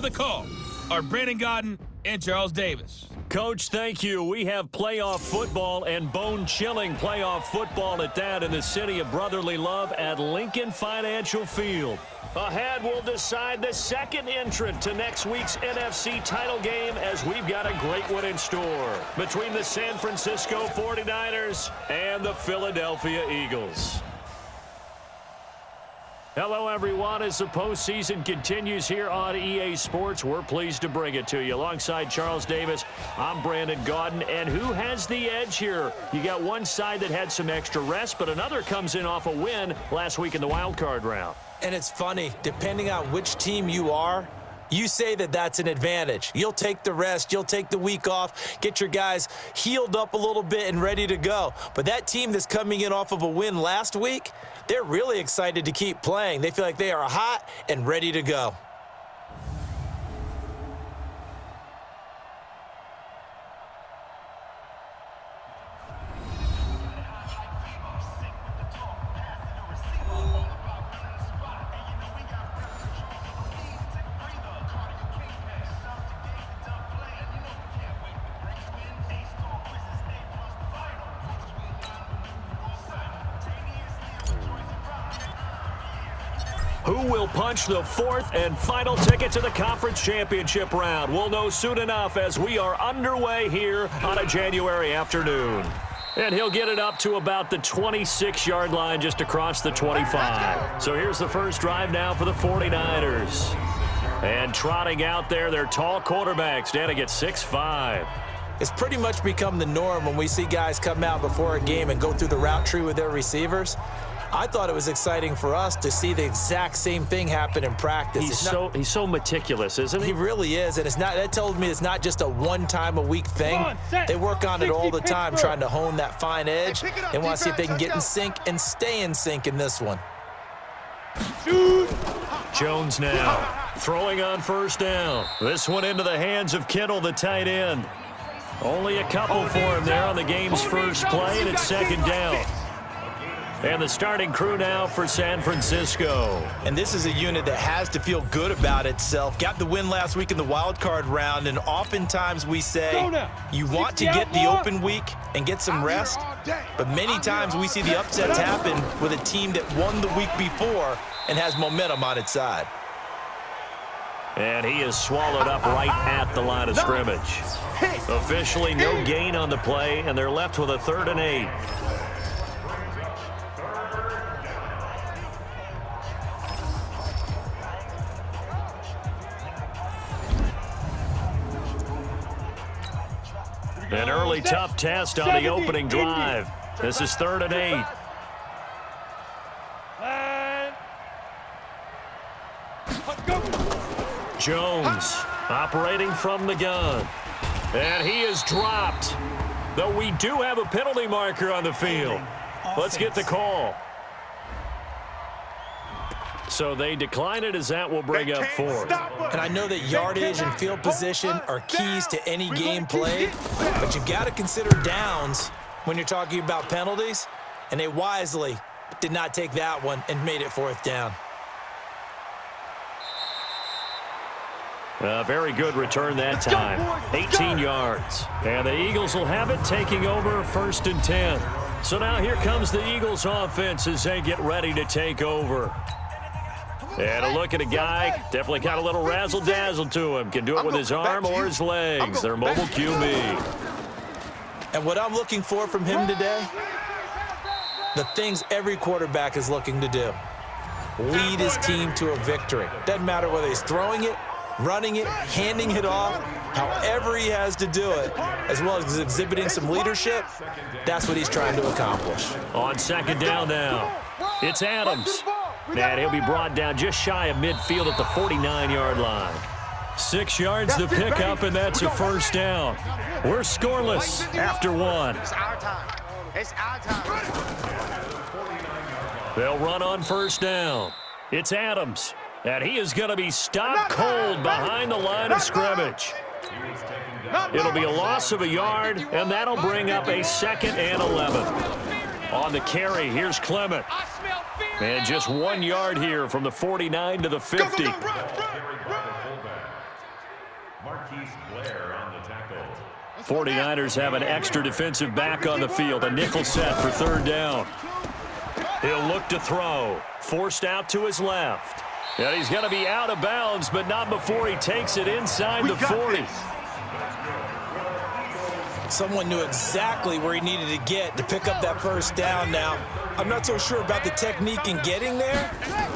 The call are Brandon Gaudin and Charles Davis. Coach, thank you. We have playoff football and bone-chilling playoff football at that in the city of brotherly love at Lincoln Financial Field. Ahead, we'll decide the second entrant to next week's NFC title game as we've got a great one in store between the San Francisco 49ers and the Philadelphia Eagles. Hello, everyone. As the postseason continues here on EA Sports, we're pleased to bring it to you. Alongside Charles Davis, I'm Brandon Gaudin. And who has the edge here? You got one side that had some extra rest, but another comes in off a win last week in the wild card round. And it's funny, depending on which team you are, you say that that's an advantage. You'll take the rest, you'll take the week off, get your guys healed up a little bit and ready to go. But that team that's coming in off of a win last week, they're really excited to keep playing. They feel like they are hot and ready to go. Who will punch the fourth and final ticket to the conference championship round? We'll know soon enough as we are underway here on a January afternoon. And he'll get it up to about the 26-yard line just across the 25. So here's the first drive now for the 49ers. And trotting out there, their tall quarterback standing at 6'5". It's pretty much become the norm when we see guys come out before a game and go through the route tree with their receivers. I thought it was exciting for us to see the exact same thing happen in practice. He's so meticulous, isn't he? He really is, and that tells me it's not just a one-time-a-week thing. They work on it all the time, trying to hone that fine edge. They want to see if they can get in sync and stay in sync in this one. Jones now throwing on first down. This one into the hands of Kittle, the tight end. Only a couple for him there on the game's first play, and it's second down. And the starting crew now for San Francisco. And this is a unit that has to feel good about itself. Got the win last week in the wild card round, and oftentimes we say you want to get the open week and get some rest, but many times we see the upsets happen with a team that won the week before and has momentum on its side. And he is swallowed up right at the line of scrimmage. Officially no gain on the play, and they're left with a 3rd and 8. An early tough test on the opening drive. This is 3rd and 8. Jones operating from the gun. And he is dropped. Though we do have a penalty marker on the field. Let's get the call. So they decline it as that will bring up 4th. And I know that yardage and field position are keys to any game played, but you've got to consider downs when you're talking about penalties, and they wisely did not take that one and made it 4th down. A very good return that time. 18 yards. And the Eagles will have it, taking over 1st and 10. So now here comes the Eagles offense as they get ready to take over. And a look at a guy, definitely got a little razzle-dazzle to him. Can do it with his arm or his legs. Their mobile QB. And what I'm looking for from him today, the things every quarterback is looking to do. Lead his team to a victory. Doesn't matter whether he's throwing it, running it, handing it off, however he has to do it, as well as exhibiting some leadership, that's what he's trying to accomplish. On 2nd down now, it's Adams. And he'll be brought down just shy of midfield at the 49-yard line. 6 yards to pick up, and that's a 1st down. We're scoreless after 1. It's our time. It's our time. They'll run on 1st down. It's Adams. And he is going to be stopped cold behind the line of scrimmage. It'll be a loss of a yard, and that'll bring up a 2nd and 11. On the carry, here's Clement. And just 1 yard here from the 49 to the 50. 49ers have an extra defensive back on the field. A nickel set for third down. He'll look to throw. Forced out to his left. And he's going to be out of bounds, but not before he takes it inside the 40. Someone knew exactly where he needed to get to pick up that first down. Now, I'm not so sure about the technique in getting there,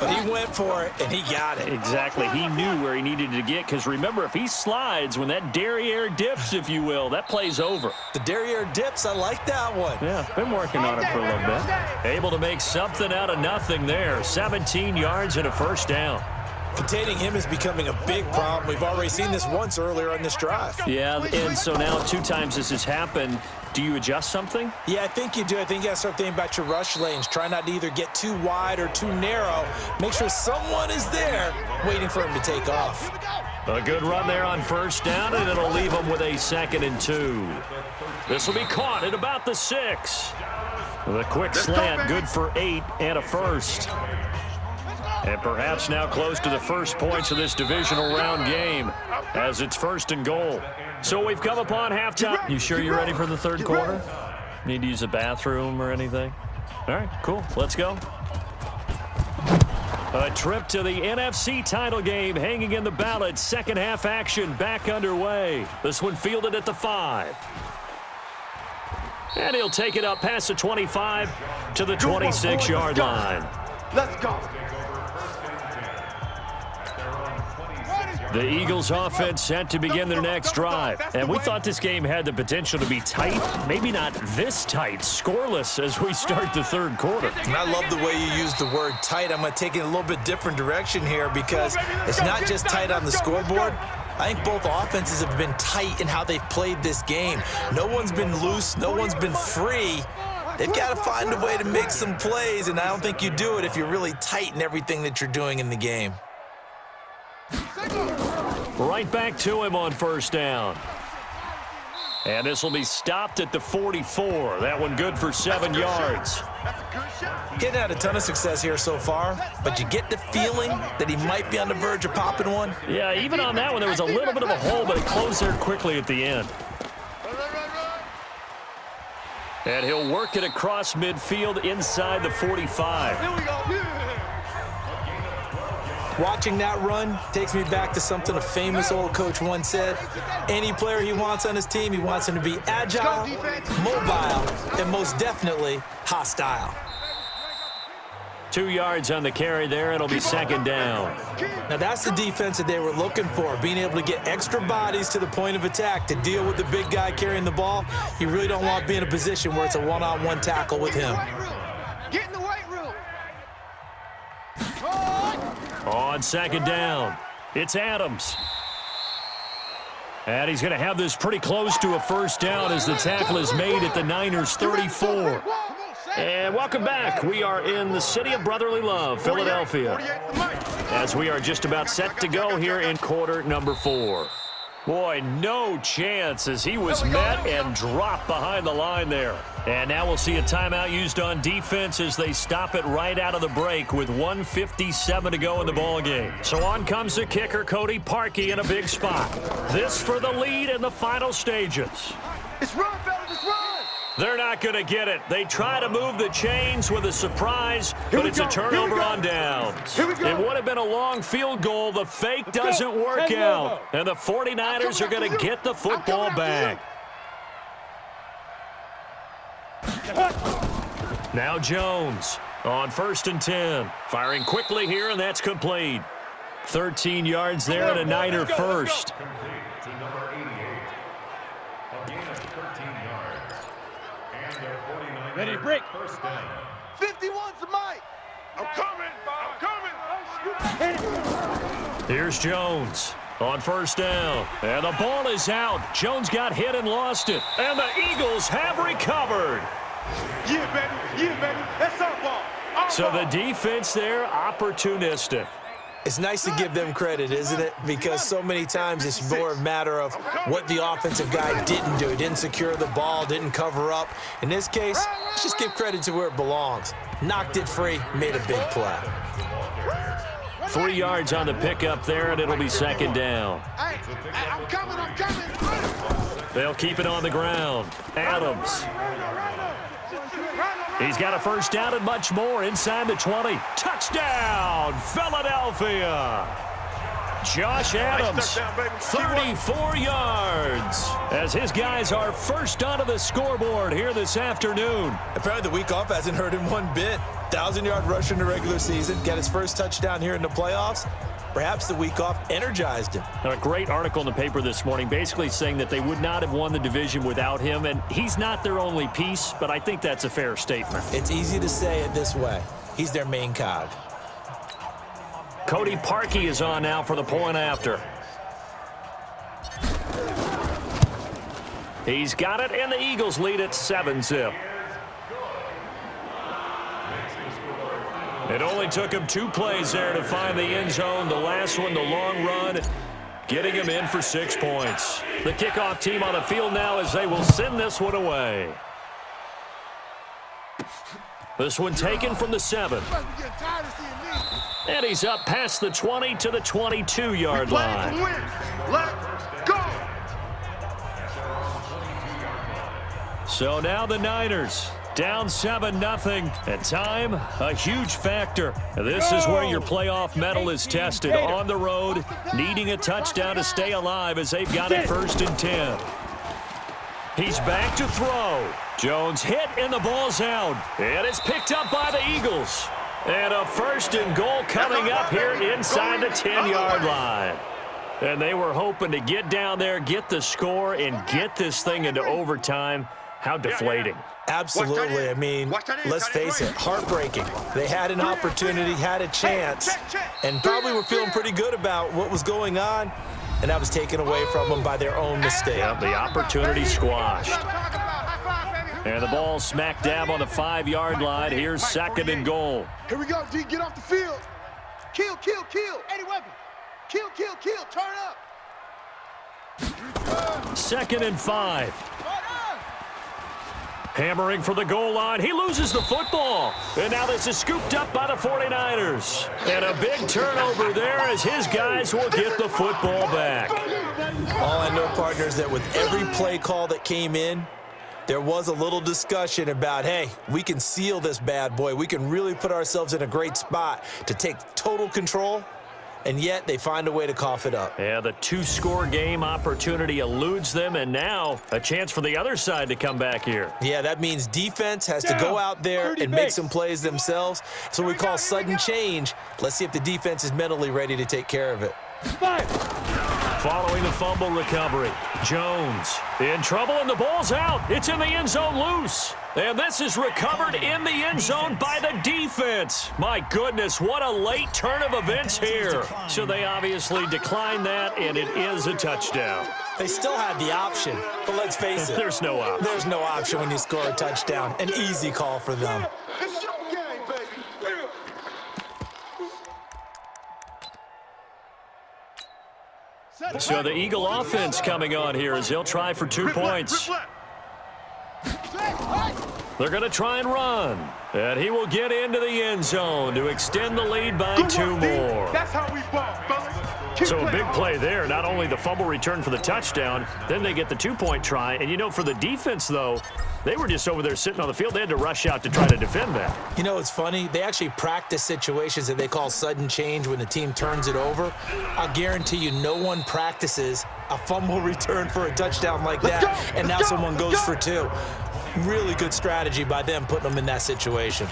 but he went for it, and he got it. Exactly. He knew where he needed to get, because remember, if he slides, when that derriere dips, if you will, that play's over. The derriere dips, I like that one. Yeah, been working on it for a little bit. Able to make something out of nothing there. 17 yards and a first down. Containing him is becoming a big problem. We've already seen this once earlier on this drive. Yeah, and so now 2 times this has happened. Do you adjust something? Yeah, I think you do. I think you got to start thinking about your rush lanes. Try not to either get too wide or too narrow. Make sure someone is there waiting for him to take off. A good run there on first down, and it'll leave him with a 2nd and 2. This will be caught at about the 6. The quick slant, good for 8 and a first. And perhaps now close to the first points of this divisional round game as it's 1st and goal. So we've come upon halftime. You sure you're ready for the third quarter? Need to use a bathroom or anything? All right, cool. Let's go. A trip to the NFC title game hanging in the balance. Second half action back underway. This one fielded at the 5. And he'll take it up past the 25 to the 26-yard line. Let's go. The Eagles offense set to begin their next drive. And we thought this game had the potential to be tight. Maybe not this tight, scoreless as we start the third quarter. And I love the way you use the word tight. I'm going to take it a little bit different direction here because it's not just tight on the scoreboard. I think both offenses have been tight in how they've played this game. No one's been loose. No one's been free. They've got to find a way to make some plays, and I don't think you do it if you're really tight in everything that you're doing in the game. Right back to him on first down. And this will be stopped at the 44. That one good for 7 yards. Getting had a ton of success here so far, but you get the feeling that he might be on the verge of popping one. Yeah, even on that one, there was a little bit of a hole, but it closed there quickly at the end. And he'll work it across midfield inside the 45. Here we go. Watching that run takes me back to something a famous old coach once said. Any player he wants on his team, he wants him to be agile, mobile, and most definitely hostile. 2 yards on the carry there. It'll be 2nd down. Now that's the defense that they were looking for, being able to get extra bodies to the point of attack to deal with the big guy carrying the ball. You really don't want to be in a position where it's a one-on-one tackle with him. Get in the weight room. On 2nd down, it's Adams. And he's going to have this pretty close to a first down as the tackle is made at the Niners' 34. And welcome back. We are in the city of brotherly love, Philadelphia, as we are just about set to go here in quarter number 4. Boy, no chance as he was met and dropped behind the line there. And now we'll see a timeout used on defense as they stop it right out of the break with 1:57 to go in the ballgame. So on comes the kicker, Cody Parkey, in a big spot. This for the lead in the final stages. It's run, fellas, it's run. They're not going to get it. They try to move the chains with a surprise, but it's a turnover on downs. It would have been a long field goal. The fake doesn't work out, and the 49ers are going to get the football back. Now Jones on 1st and 10. Firing quickly here, and that's complete. 13 yards there and a Niner first. Ready to break. 51's the mic. I'm coming. Here's Jones on 1st down. And the ball is out. Jones got hit and lost it. And the Eagles have recovered. Yeah, baby. That's our ball. So the defense there, opportunistic. It's nice to give them credit, isn't it? Because so many times it's more a matter of what the offensive guy didn't do. He didn't secure the ball, didn't cover up. In this case, let's just give credit to where it belongs. Knocked it free, made a big play. 3 yards on the pickup there, and it'll be second down. Hey, I'm coming. They'll keep it on the ground. Adams. He's got a first down and much more inside the 20. Touchdown, Philadelphia. Josh Adams, 34 yards, as his guys are first onto the scoreboard here this afternoon. Apparently the week off hasn't hurt him one bit. 1,000-yard rusher in the regular season, get his first touchdown here in the playoffs. Perhaps the week off energized him. A great article in the paper this morning basically saying that they would not have won the division without him, and he's not their only piece, but I think that's a fair statement. It's easy to say it this way. He's their main cog. Cody Parkey is on now for the point after. He's got it, and the Eagles lead at 7-zip. It only took him 2 plays there to find the end zone. The last one, the long run, getting him in for 6 points. The kickoff team on the field now as they will send this one away. This one taken from the 7. And he's up past the 20 to the 22-yard line. Let's go. So now the Niners down 7-0, and time a huge factor. This is where your playoff medal is tested on the road, needing a touchdown to stay alive as they've got it 1st and 10. He's back to throw. Jones hit and the ball's out. And it's picked up by the Eagles. And a 1st and goal coming up here inside the 10-yard line. And they were hoping to get down there, get the score, and get this thing into overtime. How deflating. Absolutely. I mean, let's face it, heartbreaking. They had an opportunity, had a chance, and probably were feeling pretty good about what was going on, and that was taken away from them by their own mistake. Yep, the opportunity squashed. And the ball smack dab on the 5-yard line. Here's 2nd and goal. Here we go, D. Get off the field. Kill, kill, kill. Eddie Weapon. Kill, kill, kill. Turn up. 2nd and 5. Hammering for the goal line. He loses the football. And now this is scooped up by the 49ers. And a big turnover there as his guys will get the football back. All I know, partner, is that with every play call that came in, there was a little discussion about, hey, we can seal this bad boy. We can really put ourselves in a great spot to take total control. And yet they find a way to cough it up. Yeah, the 2-score game opportunity eludes them, and now a chance for the other side to come back here. Yeah, that means defense has to go out there and make some plays themselves. That's what we call sudden change. Let's see if the defense is mentally ready to take care of it. Following the fumble recovery, Jones in trouble, and the ball's out. It's in the end zone loose. And this is recovered in the end zone by the defense. My goodness, what a late turn of events here. So they obviously declined that, and it is a touchdown. They still had the option, but let's face it. There's no option. There's no option when you score a touchdown. An easy call for them. It's your game, baby. So the Eagle offense coming on here as they'll try for 2 points. They're going to try and run. And he will get into the end zone to extend the lead by 2 more. That's how we ball, fellas. So a big play there. Not only the fumble return for the touchdown, then they get the 2-point try. And, you know, for the defense, though, they were just over there sitting on the field. They had to rush out to try to defend that. You know, it's funny. They actually practice situations that they call sudden change when the team turns it over. I'll guarantee you no one practices a fumble return for a touchdown like that, and now someone goes for 2. Really good strategy by them putting them in that situation.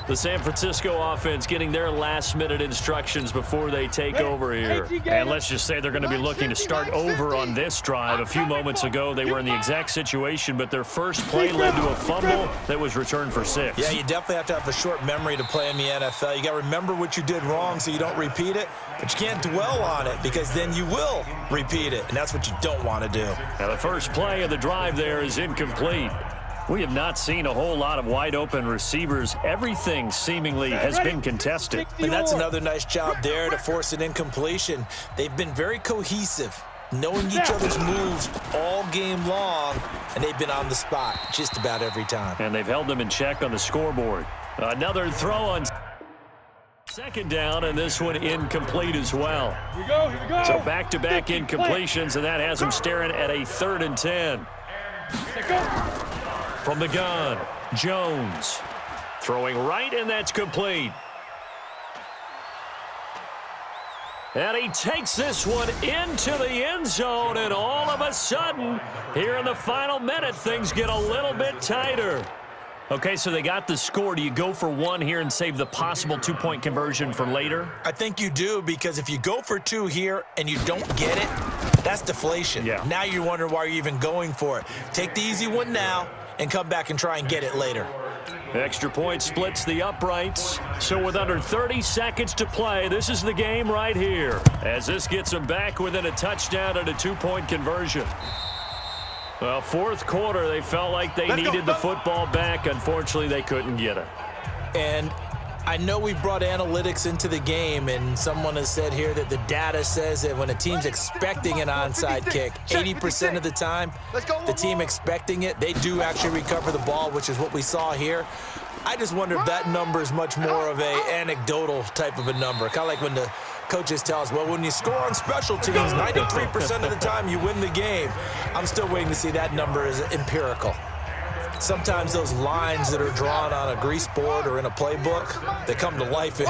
The San Francisco offense getting their last-minute instructions before they take over here. And let's just say they're going to be looking to start over on this drive. A few moments ago, they were in the exact situation, but their first play led to a fumble that was returned for 6. Yeah, you definitely have to have a short memory to play in the NFL. You got to remember what you did wrong so you don't repeat it, but you can't dwell on it because then you will repeat it, and that's what you don't want to do. Now, the first play of the drive there is incomplete. We have not seen a whole lot of wide-open receivers. Everything seemingly has been contested. And that's another nice job there to force an incompletion. They've been very cohesive, knowing each other's moves all game long, and they've been on the spot just about every time. And they've held them in check on the scoreboard. Another throw on Second down, and this one incomplete as well. Here we go. So back-to-back incompletions, and that has him staring at a 3rd and 10. From the gun, Jones throwing right, and that's complete. And he takes this one into the end zone, and all of a sudden, here in the final minute, things get a little bit tighter. Okay, so they got the score. Do you go for one here and save the possible 2-point conversion for later? I think you do, because if you go for 2 here and you don't get it, that's deflation. Yeah. Now you're wondering why you're even going for it. Take the easy one now and come back and try and get it later. Extra point splits the uprights. So with under 30 seconds to play, this is the game right here, as this gets them back within a touchdown and a 2-point conversion. Well, fourth quarter, they felt like they needed the football back. Unfortunately, they couldn't get it. And I know we brought analytics into the game, and someone has said here that the data says that when a team's expecting an onside kick, 80% of the time, the team expecting it, they do actually recover the ball, which is what we saw here. I just wonder if that number is much more of a anecdotal type of a number, kind of like when the coaches tell us, well, when you score on special teams, 93% of the time you win the game. I'm still waiting to see that number is empirical. Sometimes those lines that are drawn on a grease board or in a playbook, they come to life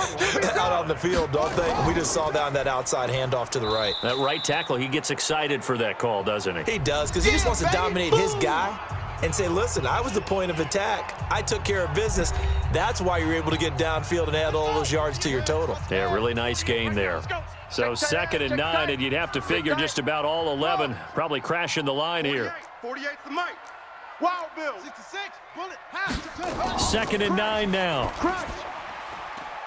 out on the field, don't they? We just saw down that outside handoff to the right. That right tackle, he gets excited for that call, doesn't he? He does, because he just wants to dominate his guy and say, listen, I was the point of attack. I took care of business. That's why you're able to get downfield and add all those yards to your total. Yeah, really nice gain there. So 2nd and 9, and you'd have to figure just about all 11 probably crashing the line here. 48 to Mike. Wild Bill. 66. Bullet. Half. 2nd and 9 now.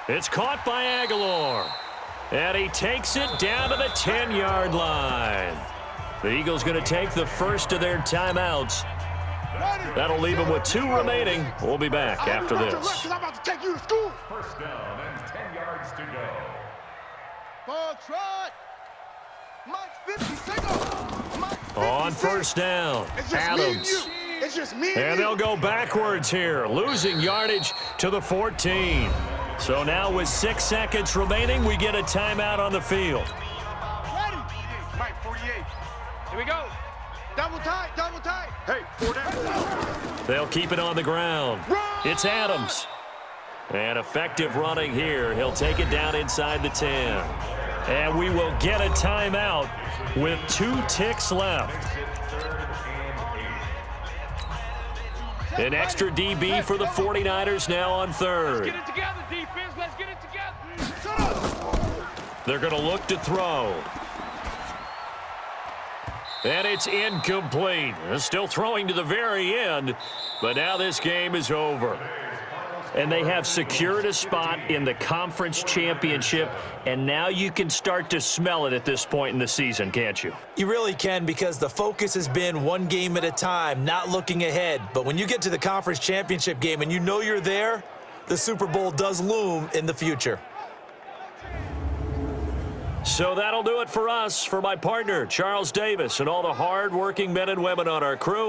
It's caught by Aguilar. And he takes it down to the 10-yard line. The Eagles going to take the first of their timeouts. That'll leave them with 2 remaining. We'll be back after this. I'm about to take you to school. First down and 10 yards to go. Ball trot. Mike 50. Single. Mike 50. On first down, It's just Adams. me and you. It's just me And you. they'll go backwards here, losing yardage to the 14. So now with 6 seconds remaining, we get a timeout on the field. Ready. Mike 48. Here we go. Double tight. Double tight. Hey, 4 down. They'll keep it on the ground. It's Adams. And effective running here. He'll take it down inside the 10. And we will get a timeout with 2 ticks left. An extra DB for the 49ers now on 3rd. Get it together, defense. Let's get it together. They're going to look to throw. And it's incomplete. Still throwing to the very end, but now this game is over. And they have secured a spot in the conference championship, and now you can start to smell it at this point in the season, can't you? You really can, because the focus has been one game at a time, not looking ahead. But when you get to the conference championship game and you know you're there, the Super Bowl does loom in the future. So that'll do it for us. For my partner, Charles Davis, and all the hard-working men and women on our crew.